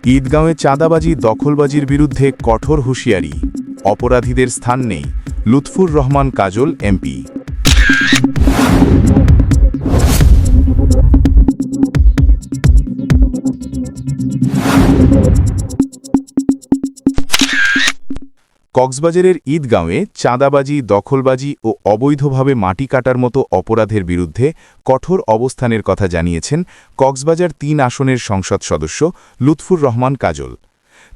ঈদগাঁওয়ে চাঁদাবাজি দখলবাজির বিরুদ্ধে কঠোর হুঁশিয়ারি, অপরাধীদের স্থান নেই, লুৎফুর রহমান কাজল এমপি। কক্সবাজারের ঈদগাঁওয়ে চাঁদাবাজি দখলবাজি ও অবৈধভাবে মাটি কাটার মতো অপরাধের বিরুদ্ধে কঠোর অবস্থানের কথা জানিয়েছেন কক্সবাজার ৩ আসনের সংসদ সদস্য লুৎফুর রহমান কাজল।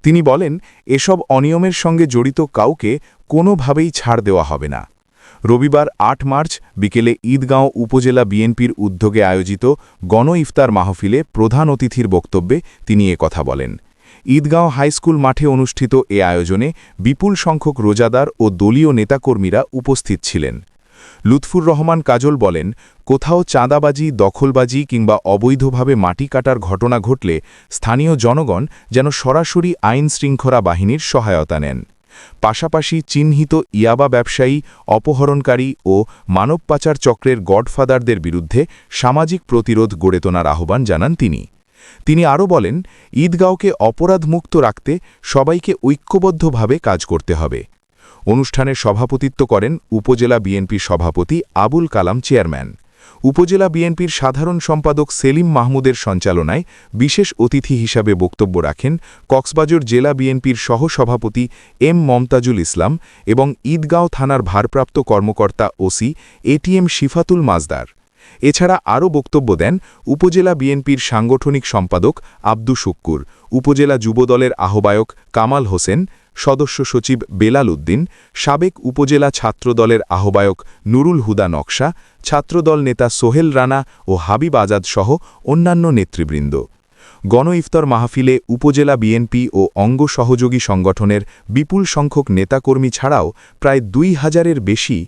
তিনি বলেন, এসব অনিয়মের সঙ্গে জড়িত কাউকে কোনোভাবেই ছাড় দেওয়া হবে না। রবিবার ৮ মার্চ বিকেলে ঈদগাঁও উপজেলা বিএনপির উদ্যোগে আয়োজিত গণ ইফতার মাহফিলে প্রধান অতিথির বক্তব্যে তিনি কথা বলেন। ঈদগাঁও হাইস্কুল মাঠে অনুষ্ঠিত এ আয়োজনে বিপুল সংখ্যক রোজাদার ও দলীয় নেতাকর্মীরা উপস্থিত ছিলেন। লুৎফুর রহমান কাজল বলেন, কোথাও চাঁদাবাজি দখলবাজি কিংবা অবৈধভাবে মাটি কাটার ঘটনা ঘটলে স্থানীয় জনগণ যেন সরাসরি আইন শৃঙ্খলা বাহিনীর সহায়তা নেন। পাশাপাশি চিহ্নিত ইয়াবা ব্যবসায়ী, অপহরণকারী ও মানব পাচার চক্রের গডফাদারদের বিরুদ্ধে সামাজিক প্রতিরোধ গড়ে তোলার আহ্বান জানান তিনি আরও বলেন, ঈদগাঁওকে অপরাধমুক্ত রাখতে সবাইকে ঐক্যবদ্ধভাবে কাজ করতে হবে। অনুষ্ঠানে সভাপতিত্ব করেন উপজেলা বিএনপির সভাপতি আবুল কালাম চেয়ারম্যান। উপজেলা বিএনপির সাধারণ সম্পাদক সেলিম মাহমুদের সঞ্চালনায় বিশেষ অতিথি হিসাবে বক্তব্য রাখেন কক্সবাজার জেলা বিএনপির সহসভাপতি এম মমতাজুল ইসলাম এবং ঈদগাঁও থানার ভারপ্রাপ্ত কর্মকর্তা ওসি এটিএম শিফাতুল মাজদার। এছাড়া আরও বক্তব্য দেন উপজেলা বিএনপির সাংগঠনিক সম্পাদক আব্দু শুক্কুর, উপজেলা যুবদলের আহ্বায়ক কামাল হোসেন, সদস্য সচিব বেলাল উদ্দিন, সাবেক উপজেলা ছাত্রদলের আহ্বায়ক নুরুল হুদা নকশা, ছাত্রদল নেতা সোহেল রানা ও হাবিব আজাদ সহ অন্যান্য নেতৃবৃন্দ। গণ ইফতার মাহফিলে উপজেলা বিএনপি ও অঙ্গ সহযোগী সংগঠনের বিপুল সংখ্যক নেতাকর্মী ছাড়াও প্রায় ২,০০০-এর বেশি